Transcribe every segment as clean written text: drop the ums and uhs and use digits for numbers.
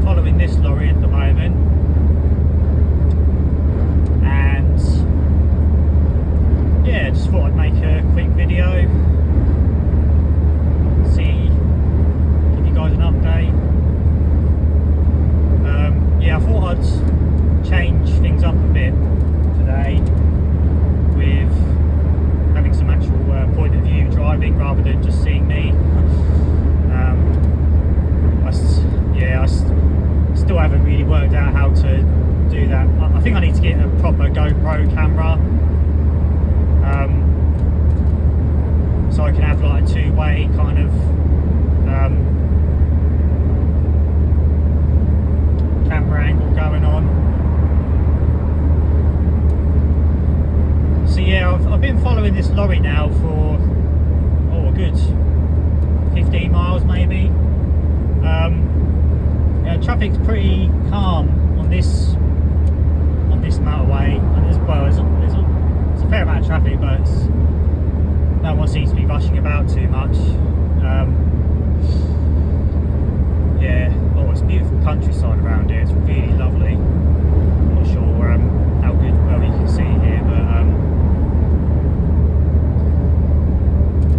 Following this lorry at the moment, and yeah, just thought I'd make a quick video, give you guys an update. Yeah, I thought I'd change things up a bit today with having some actual point of view driving rather than just seeing me. I still haven't really worked out how to do that. I think I need to get a proper GoPro camera, so I can have like a two-way kind of camera angle going on. So yeah, I've been following this lorry now for a good 15 miles maybe. Yeah, traffic's pretty calm on this motorway, and there's a fair amount of traffic, but no one seems to be rushing about too much. Yeah, it's beautiful countryside around here. It's really lovely. I'm not sure how well you can see here, but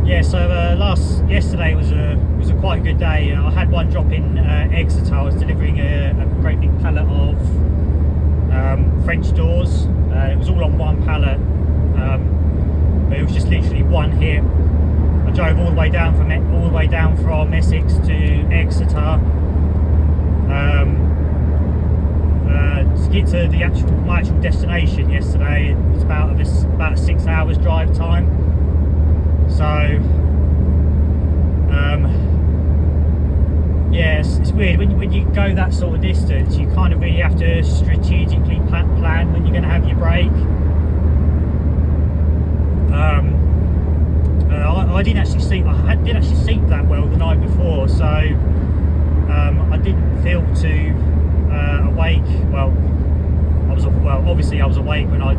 yeah. So yesterday was a quite good day. I had one drop in Exeter. I was delivering a great big pallet of French doors. It was all on one pallet, but it was just literally one hit. I drove all the way down from Essex to Exeter to get to my actual destination yesterday. It was about a 6 hours drive time. So yeah, it's weird when you go that sort of distance. You kind of really have to strategically plan when you're going to have your break. I didn't actually sleep. I didn't actually sleep that well the night before, so I didn't feel too awake. Obviously I was awake when I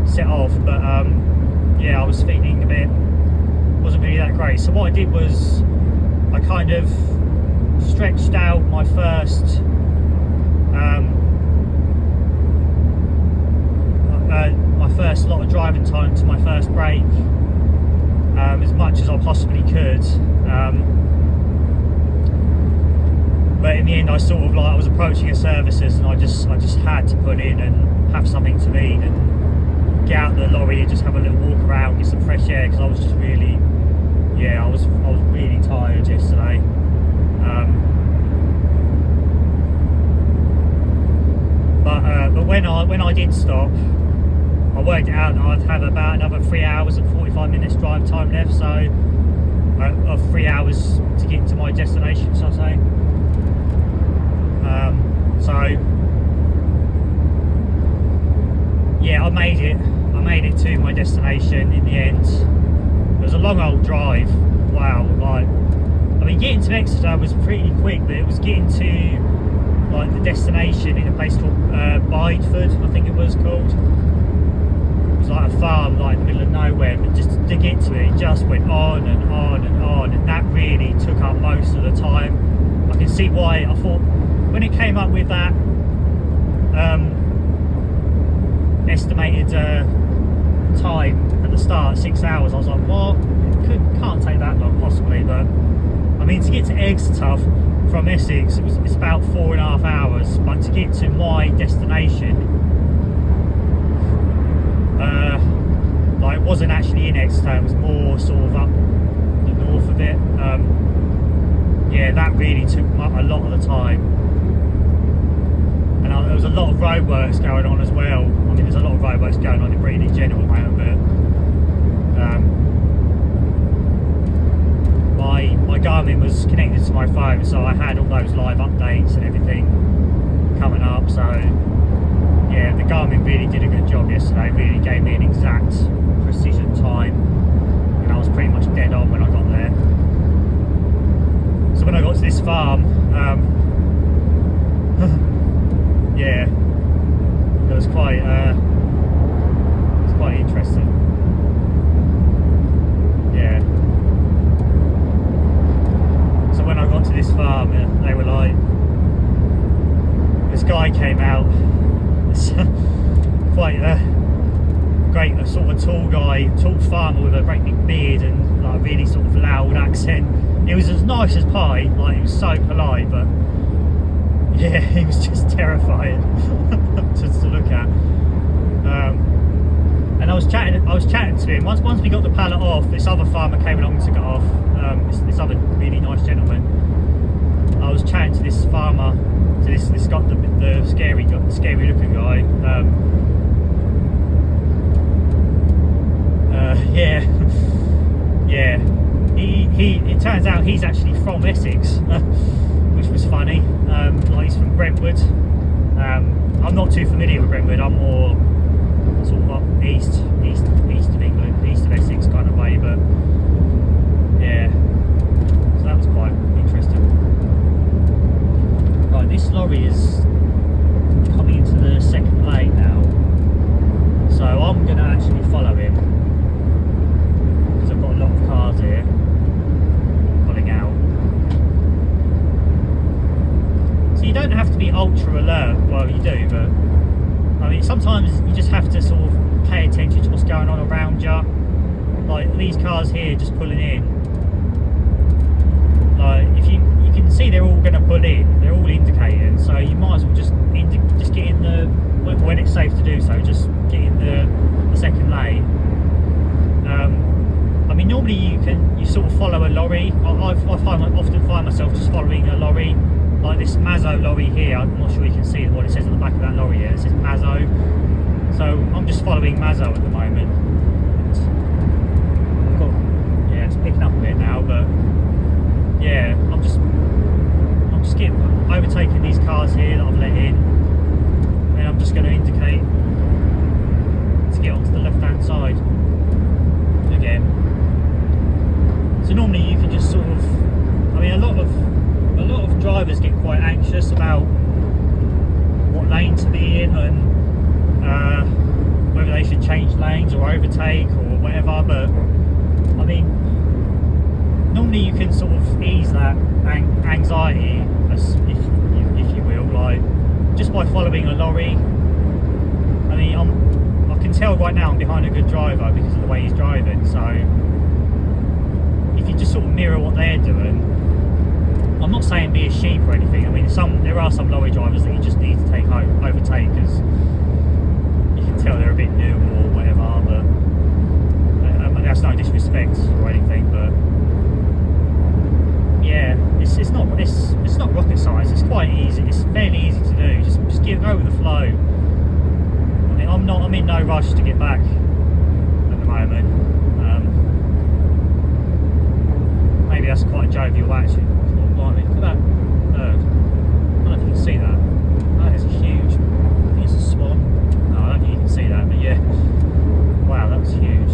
set off, but yeah, I was feeling wasn't really that great. So what I did was I kind of stretched out my first lot of driving time to my first break as much as I possibly could, but in the end I was approaching a services, and I just had to put in and have something to eat and get out the lorry and just have a little walk around, get some fresh air, because I was just really, I was really tired yesterday. But when I did stop, I worked out that I'd have about another 3 hours and 45 minutes drive time left, so of 3 hours to get to my destination, so I say. So yeah, I made it to my destination in the end. It was a long old drive. Wow, getting to Exeter was pretty quick, but it was getting to the destination in a place called Bideford, I think it was called. It was like a farm in the middle of nowhere, but just to get to it just went on and on and on, and that really took up most of the time. I can see why. I thought when it came up with that estimated time at the start, 6 hours, I was like, well, it can't take that long possibly. But I mean, to get to Exeter from Essex, it's about 4.5 hours, but to get to my destination, it wasn't actually in Exeter, it was more sort of up the north of it. Yeah, that really took a lot of the time, and there was a lot of roadworks going on as well. I mean, there's a lot of roadworks going on in Britain in general, but my Garmin was connected to my phone, so I had all those live updates and everything coming up. So yeah, the Garmin really did a good job yesterday. Really gave me an exact precision time, and I was pretty much dead on when I got there. So when I got to this farm, yeah, it was quite interesting. sort of a tall guy, tall farmer with a great big beard and like a really sort of loud accent. It was as nice as pie, like he was so polite, but yeah, he was just terrifying to look at. And I was chatting to him. Once we got the pallet off, this other farmer came along and took it off. This other really nice gentleman. I was chatting to this farmer, to this guy, the scary looking guy. Yeah, yeah. It turns out he's actually from Essex, which was funny. Like he's from Brentwood. I'm not too familiar with Brentwood. I'm more sort of up east of England, east of Essex kind of way. But yeah, so that was quite interesting. Right, this lorry is coming into the second lane now, so I'm going to actually follow him because I've got a lot of cars here pulling out. So you don't have to be ultra alert. Well, you do, but I mean sometimes you just have to sort of pay attention to what's going on around you. Like these cars here just pulling in. Like if you can see they're all going to pull in, they're all indicating, so you might as well just get in the, when it's safe to do so, just get in the second lane. I mean normally you sort of follow a lorry. I often find myself just following a lorry, like this Mazzo lorry here. I'm not sure you can see what it says on the back of that lorry here. It says Mazzo, so I'm just following Mazzo at the moment. I've got, yeah, it's picking up a bit now, but yeah, I'm just overtaking these cars here that I've let in, and then I'm just going to indicate to get onto the left hand side again. So normally you can just sort of, I mean a lot of drivers get quite anxious about what lane to be in and whether they should change lanes or overtake or whatever, but I mean normally you can sort of ease that anxiety, if you will, like just by following a lorry. I mean I can tell right now I'm behind a good driver because of the way he's driving, so if you just sort of mirror what they're doing, I'm not saying be a sheep or anything. I mean there are some lorry drivers that you just need to overtake because you can tell they're a bit new or whatever, but I mean, that's no disrespect or anything, but yeah, it's not rocket science. It's quite easy. It's fairly easy to do. Just go with the flow. I mean, I'm in no rush to get back at the moment. Maybe that's quite a jovial attitude. Look at that bird. I don't know if you can see that. That is huge. I think it's a swan. No, I don't think you can see that, but yeah. Wow, that was huge.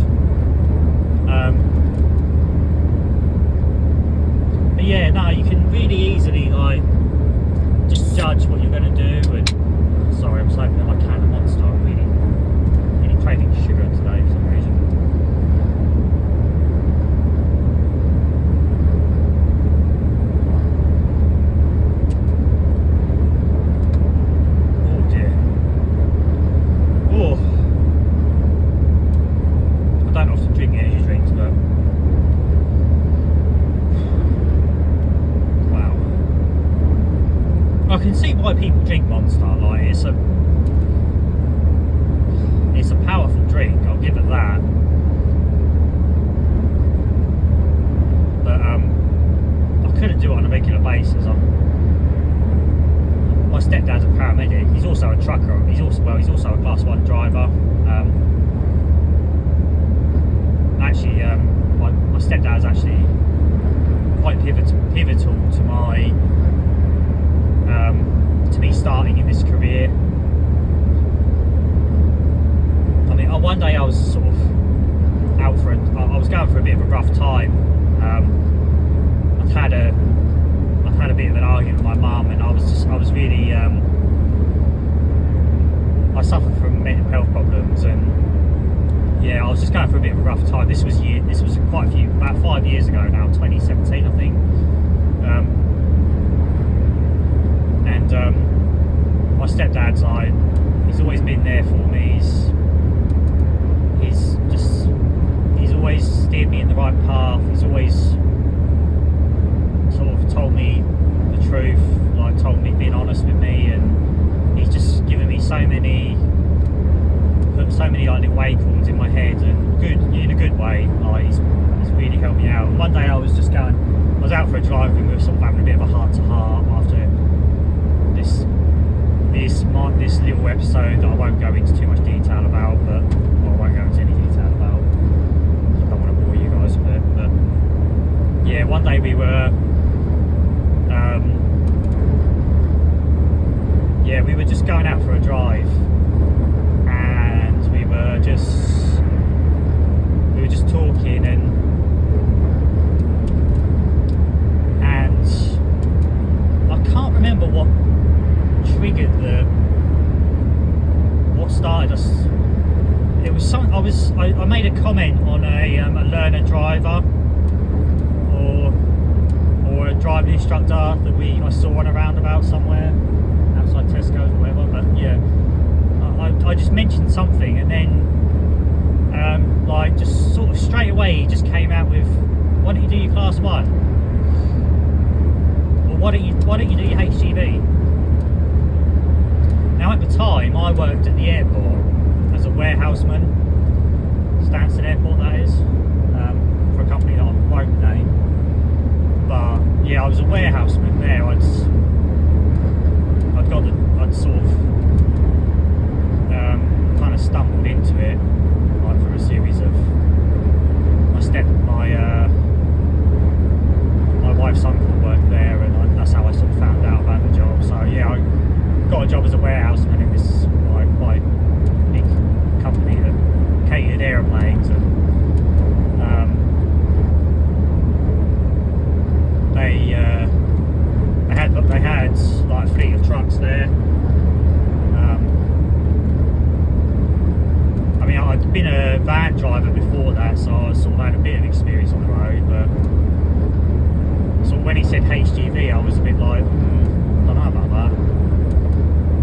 But yeah, no, you can really easily like just judge what you're going to do. And sorry, I'm sloping at my can of Monster. I'm really craving sugar today for some reason. Oh dear. Oh, I don't often drink energy drinks, but I can see why people drink Monster. Like it's a powerful drink, I'll give it that. But I couldn't do it on a regular basis. My stepdad's a paramedic. He's also a trucker. He's also a Class 1 driver. Actually, my stepdad's actually quite pivotal to my. To me starting in this career. I mean, one day I was sort of out for I was going for a bit of a rough time. I'd had a bit of an argument with my mum, and I was really I suffered from mental health problems, and yeah, I was just going for a bit of a rough time. This was about 5 years ago now, 2017 I think. My stepdad's he's always been there for me. He's right path. He's always sort of told me the truth, like told me, being honest with me, and he's just given me put so many like little acorns in my head, and in a good way. Like he's really helped me out. And one day I was out for a drive, and we were sort of having a bit of a heart to heart after this little episode that I won't go into too much detail about, but I won't go into any detail about. I don't want to bore you guys with it, but yeah, one day we were we were just going out for a drive, and we were just talking, and I can't remember what triggered what started us. It was something I made a comment on a learner driver or a driving instructor that I saw on a roundabout somewhere outside Tesco's or whatever. But yeah, I just mentioned something, and then like just sort of straight away he just came out with, why don't you do your class 1? Or why don't you do your HGV? Now at the time I worked at the airport as a warehouseman, Stansted Airport that is, for a company that I won't name. But yeah, I was a warehouseman there. I'd sort of kind of stumbled into it, like for a series of my wife's uncle worked there, and that's how I sort of found out about the job. So yeah, I got a job as a warehouseman in this like quite big company that catered aeroplanes, and they had like a fleet of trucks there. I mean, I'd been a van driver before that, so I sort of had a bit of experience on the road, but so when he said HGV, I was a bit like, I don't know about that.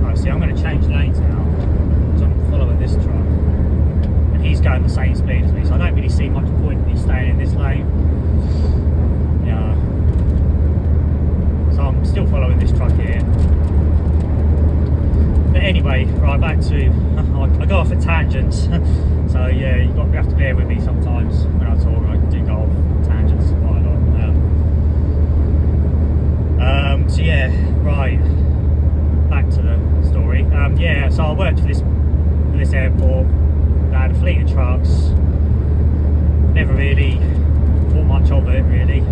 Right, see, I'm going to change lanes now, so I'm following this truck, and he's going the same speed as me, so I don't really see much point in me staying in this lane. Yeah. So I'm still following this truck here. But anyway, right, back to, I go off at tangents, so yeah, you have to bear with me sometimes when I talk. I do go off tangents quite a lot. So yeah, right, back to the story. Yeah, so I worked for this airport. They had a fleet of trucks. Never really thought much of it, really.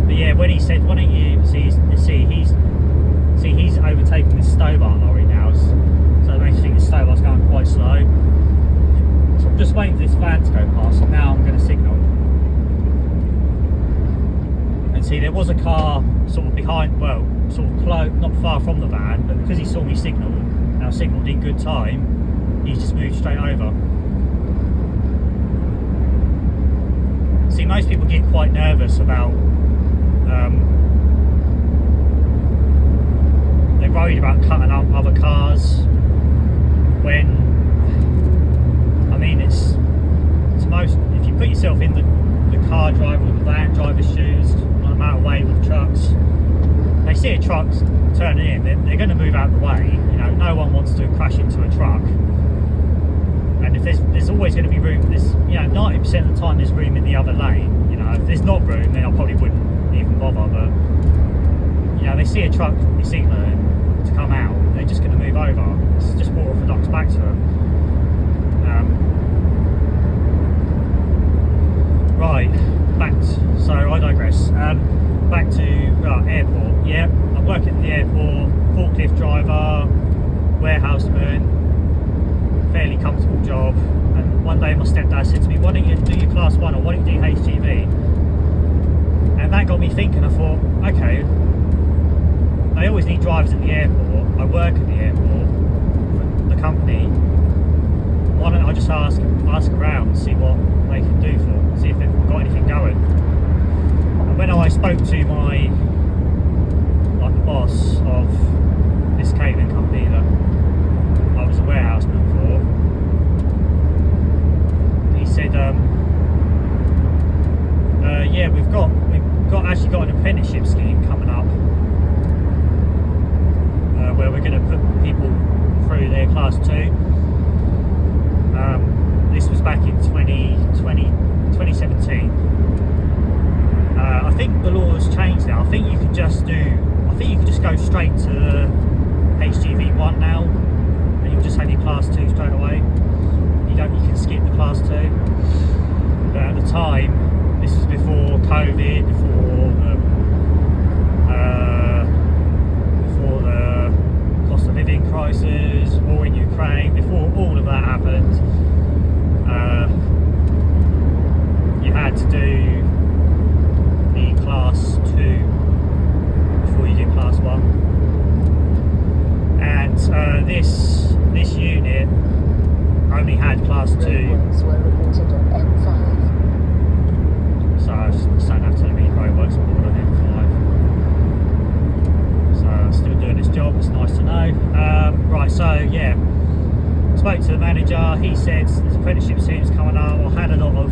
But yeah, when he said, "Why don't you he's overtaking this Stobart lorry now," so it makes me think the Stobart's going quite slow. So I'm just waiting for this van to go past, and now I'm going to signal. And see, there was a car sort of behind, well, sort of close, not far from the van, but because he saw me signal, and I signalled in good time, he's just moved straight over. See, most people get quite nervous about, they're worried about cutting up other cars, when, I mean, it's most, if you put yourself in the car driver or the van driver's shoes on a motorway with trucks, they see a truck turning in, they're going to move out of the way. You know, no one wants to crash into a truck, and if there's always going to be room, 90% of the time there's room in the other lane. You know, if there's not room, then I probably wouldn't even bother. But you know, they see a truck, they signalling to come out, they're just going to move over. It's just more orthodox back to them. Right, so I digress. Back to airport. Yeah, I work at the airport, forklift driver, warehouseman, fairly comfortable job. And one day my stepdad said to me, "Why don't you do your class 1, or why don't you do HGV?" And that got me thinking. I thought, okay, they always need drivers at the airport. I work at the airport for the company. Why don't I just ask around and see what they can do see if they've got anything going. And when I spoke to the boss of this catering company that I was a warehouseman for, he said, just I think you can just go straight to the HGV1 now, and you'll just have your Class 2 straight away. You can skip the Class 2. But at the time, this was before COVID, before the cost of living crisis, war in Ukraine, before all of that happened, you had to do the Class 2 before you did Class 1. And this unit only had Class 2. So I was sat nav telling me roadworks were on M5. So still doing this job, it's nice to know. Right, so yeah, spoke to the manager. He said there's apprenticeship students coming up. I had a lot of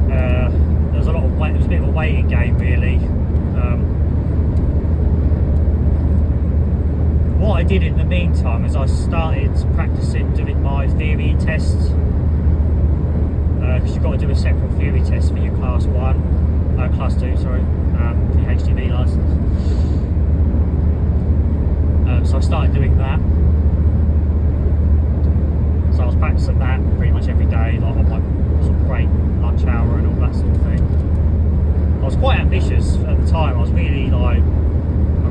there was a lot of it was a bit of a waiting game really. What I did in the meantime is I started practicing doing my theory tests, because you've got to do a separate theory test for your Class 2, sorry, for your HGV licence. So I started doing that. So I was practicing that pretty much every day, like on my sort of break, lunch hour and all that sort of thing. I was quite ambitious at the time. I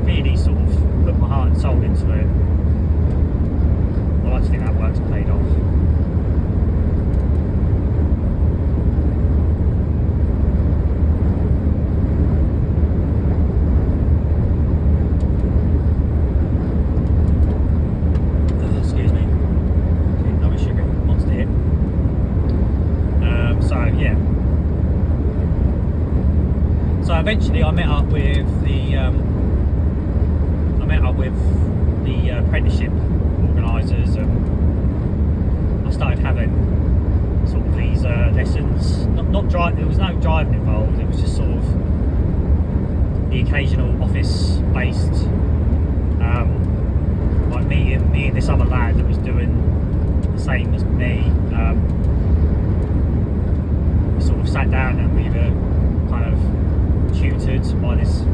really sort of put my heart and soul into it. I like to think that work's paid off. Excuse me. Another sugar monster here. So yeah. So eventually I met up with the apprenticeship organisers, and I started having sort of these lessons. Not drive. There was no driving involved. It was just sort of the occasional office-based, like me and this other lad that was doing the same as me. We sort of sat down and we were kind of tutored by this.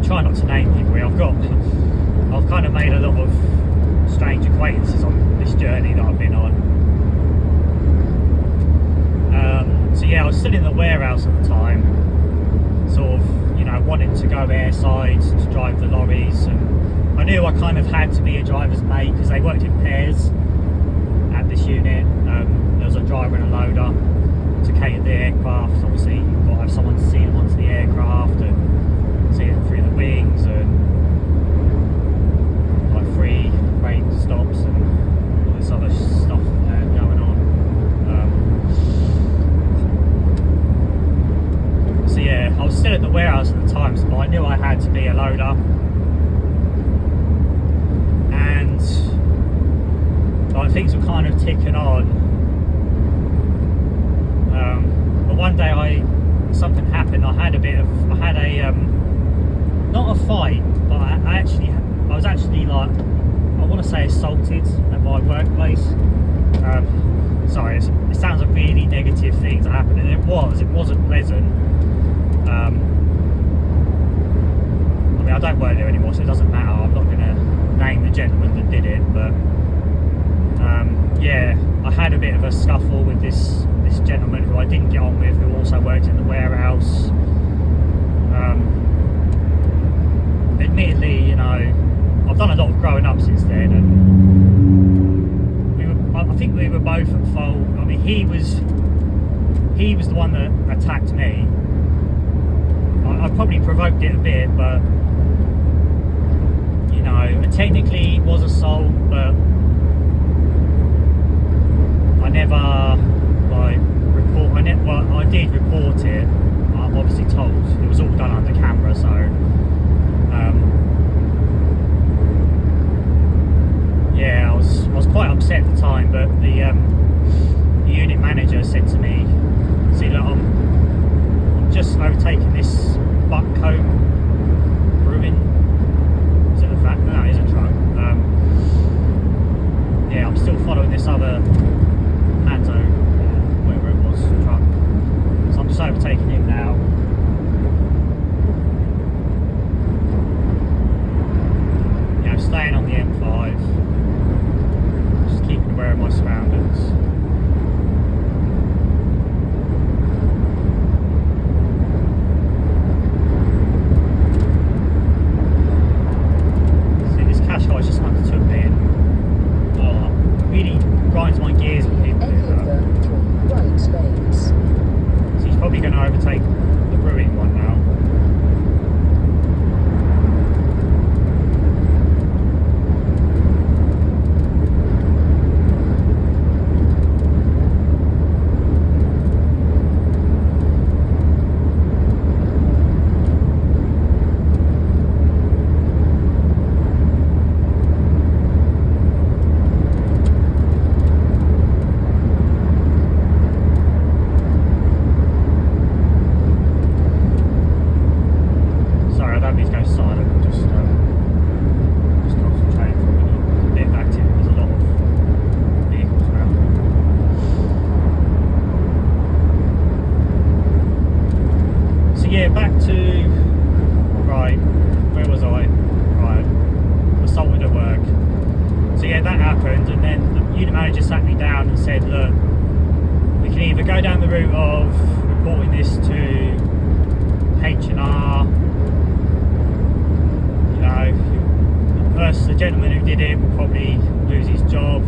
Try not to name people. I've kind of made a lot of strange acquaintances on this journey that I've been on. So yeah, I was still in the warehouse at the time, sort of, you know, wanting to go airside to drive the lorries, and I knew I kind of had to be a driver's mate because they worked in pairs at this unit. There was a driver and a loader to cater the aircraft. Obviously, you've got to have someone to see them onto the aircraft and see them through the wings, and like free rate stops and all this other stuff going on. So yeah, I was still at the warehouse at the time, so I knew I had to be a loader, and like things were kind of ticking on. But one day something happened. I had a not a fight, but I was actually like, I want to say assaulted at my workplace. Sorry, it sounds like really negative thing to happen, and it wasn't pleasant. I mean, I don't work there anymore, so it doesn't matter. I'm not going to name the gentleman that did it, but yeah, I had a bit of a scuffle with this gentleman who I didn't get on with, who also worked in the warehouse. Admittedly, you know, I've done a lot of growing up since then, and I think we were both at fault. I mean, he was the one that attacked me. I probably provoked it a bit, but you know, technically it was assault, but I never I did report it. I'm obviously told it was all done under camera, so yeah, I was quite upset at the time, but the unit manager said to me, "See, look, I'm just overtaking this Buckcombe Brewing. Is it a fact? No, it's a truck. yeah, I'm still following this other Panto, whatever it was, truck. So I'm just overtaking him now. You know, staying on the M5, just keeping aware of my surroundings. Qashqai's just undertook me, and really grinds my gears when people do that. Right lanes. So he's probably going to overtake the brewing one now. Yeah, back to, right, where was I? Right, assaulted at work. So yeah, that happened, and then the unit manager sat me down and said, look, we can either go down the route of reporting this to H&R, you know, the gentleman who did it will probably lose his job.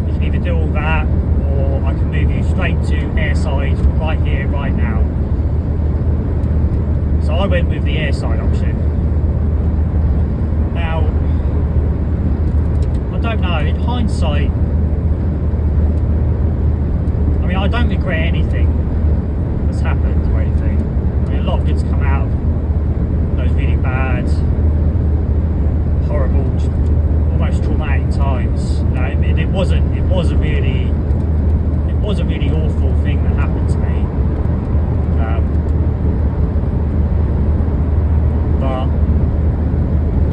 You can either do all that, or I can move you straight to airside right here, right now. So I went with the airside option. Now, I don't know, in hindsight, I mean, I don't regret anything that's happened or anything. I mean, a lot of good's come out of those really bad, horrible, almost traumatic times. You know, I mean, it was a really awful thing that happened to me.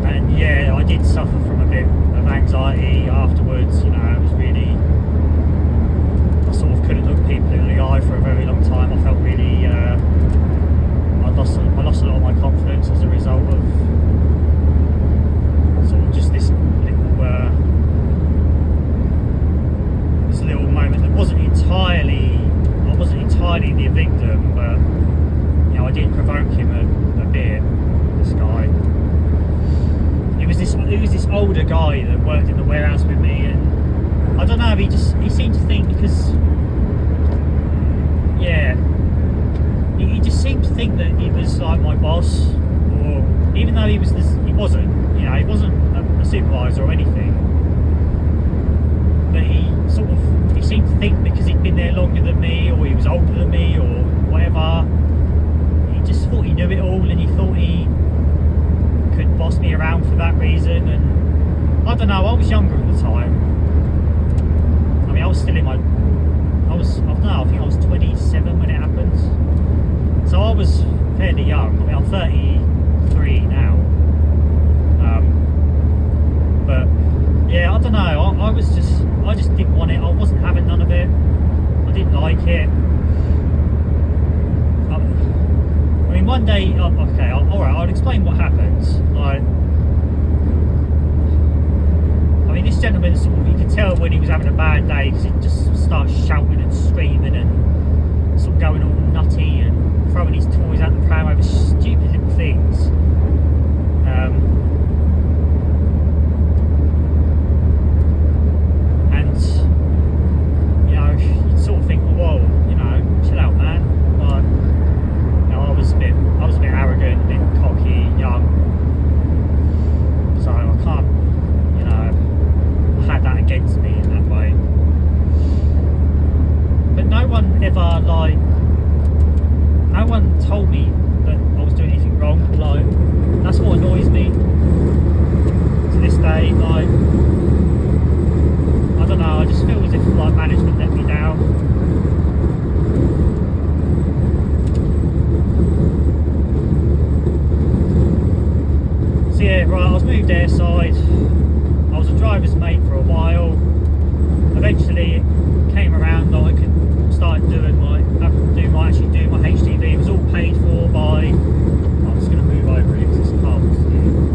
And yeah, I did suffer from a bit of anxiety afterwards. You know, it was really, I sort of couldn't look people in the eye for a very long time. I felt really, I lost a lot of my confidence as a result of sort of just this little moment that I wasn't entirely the victim, but you know, I did provoke him a bit. This guy. It was this older guy that worked in the warehouse with me, and I don't know, he seemed to think, because yeah, he just seemed to think that he was like my boss, or even though he wasn't, you know, he wasn't a supervisor or anything, but he seemed to think because he'd been there longer than me, or he was older than me, or whatever, he just thought he knew it all, and he thought he could boss me around for that reason. And I don't know, I was younger at the time. I mean, I was still in my, I think I was 27 when it happened. So I was fairly young. I mean, I'm 33 now. But yeah, I don't know, I just didn't want it. I wasn't having none of it. I didn't like it. I mean, one day, okay, alright, I'll explain what happened. Like, I mean, this gentleman, sort of, you could tell when he was having a bad day, because he'd just start shouting and screaming and sort of going all nutty and throwing his toys out the pram over stupid little things. And, you know, you'd sort of think, whoa, you know, chill out, man. Like, I was a bit arrogant, a bit cocky, young, so I can't, you know, I had that against me in that way. But no one ever, like, no one told me that I was doing anything wrong. Like, that's what annoys me to this day. Like, I don't know, I just feel as if like management let me down. Yeah, right, I was moved airside. I was a driver's mate for a while. eventually it came around that I could start doing actually doing my HTV. It was all paid for by. I'm just going to move over here because this car was here.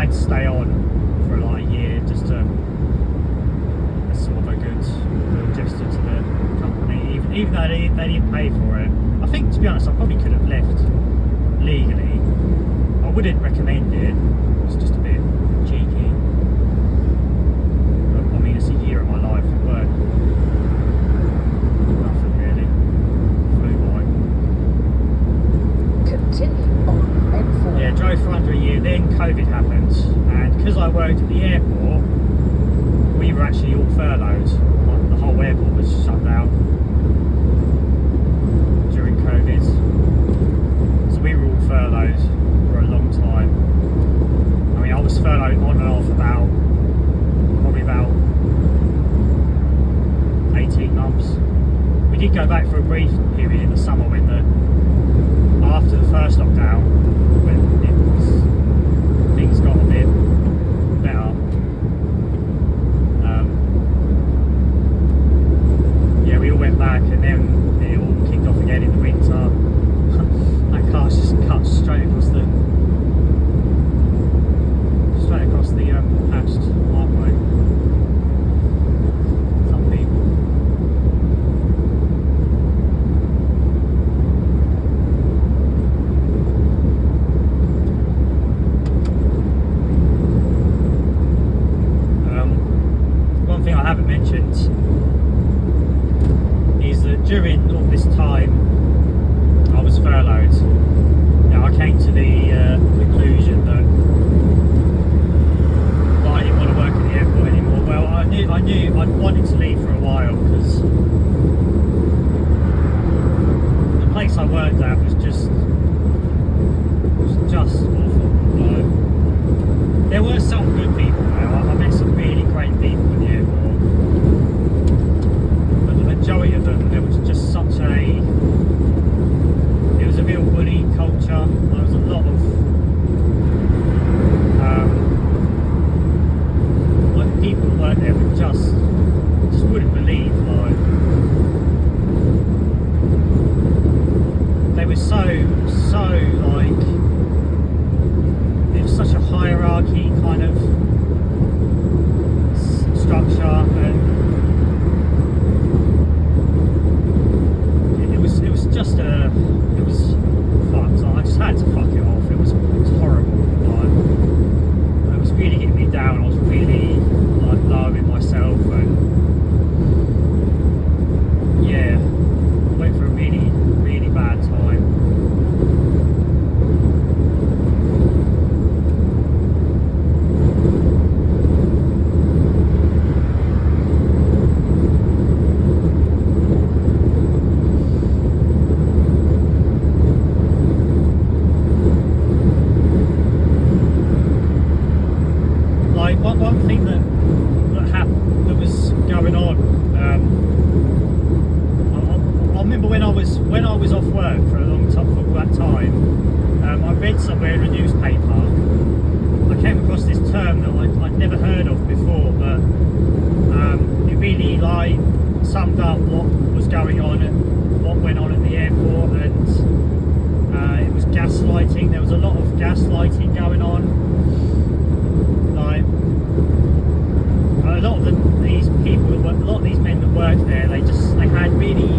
I had to stay on for like a year just to, as sort of a good little gesture to the company, even though they didn't pay for it. I think, to be honest, I probably could have left legally. I wouldn't recommend it. It's just a bit cheeky. But, I mean, it's a year of my life at work. Nothing really. Flew by. Continue on M4. Yeah, drove for under a year, then COVID happened, and because I worked at the airport, we were actually all furloughed. Like, the whole airport was shut down during COVID. So we were all furloughed for a long time. I mean, I was furloughed on and off probably about 18 months. We did go back for a brief period in the summer after the first lockdown, when things got a bit better. Yeah, we all went back, and then it all kicked off again in the winter. That car's just cut straight across the patched markway. Some people. One thing I haven't mentioned is that during all this time I was furloughed. Now I came to the conclusion that I didn't want to work at the airport anymore. Well, I knew I'd wanted to leave for a while, because the place I worked at was just awful. Like, there were some good people there. I met some really great people in the airport, but the majority of them, there was just it was a real bully culture. There was a lot of like, people who worked there were just wouldn't believe, like, they were so like, it was such a hierarchy kind of structure, and it was fucked. I just had to fuck it off. It was horrible. Like, it was really getting me down. I was really like low in myself, and yeah, I went through a really, really bad time. One thing that was going on, I remember when I was off work for a long time, for that time, I read somewhere in a newspaper, I came across this term that I'd never heard of before, but it really like summed up what was going on and what went on at the airport, and it was gaslighting. There was a lot of gaslighting going on. Like, a lot of these men that worked there, they had really,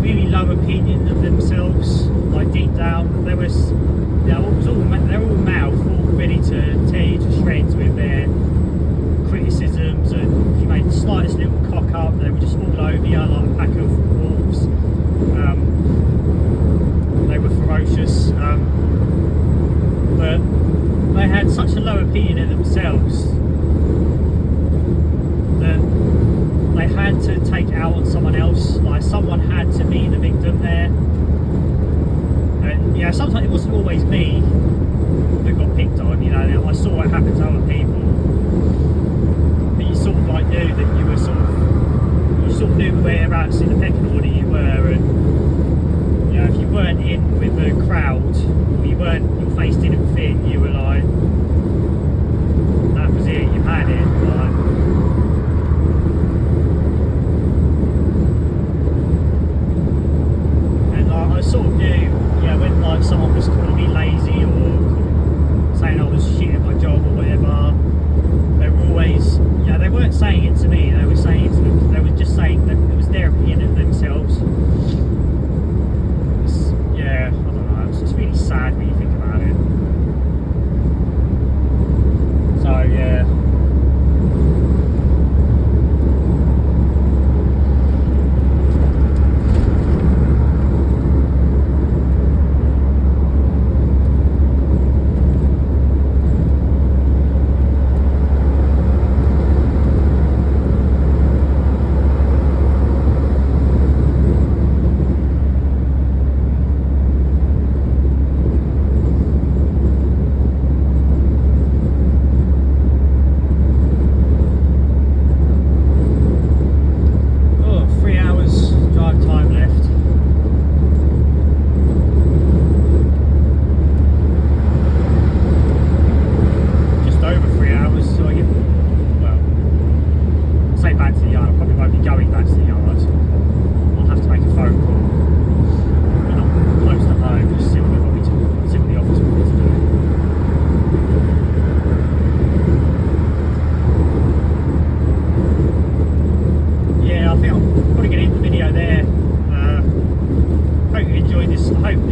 really low opinion of themselves. Like, deep down, they're all mouth, all ready to tear you to shreds with their criticisms, and if you made the slightest little cock up, they were just all over you like a pack of wolves. They were ferocious, but they had such a low opinion of themselves that they had to take it out on someone else. Like, someone had to be the victim there, and yeah, sometimes it wasn't always me that got picked on. You know, I saw it happen to other people, but you sort of like knew that you sort of knew whereabouts in the pecking order you were, and you know, if you weren't in with the crowd, or your face didn't fit, you were like, that was it, you had it. Like, and like, I sort of knew, you know, when like someone was calling me lazy or saying I was shit at my job,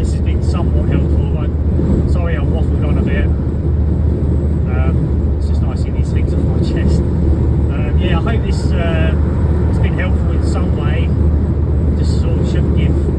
this has been somewhat helpful. Sorry I've waffled on a bit. It's just nice to get these things off my chest. Yeah, I hope this has been helpful in some way. Just sort of should give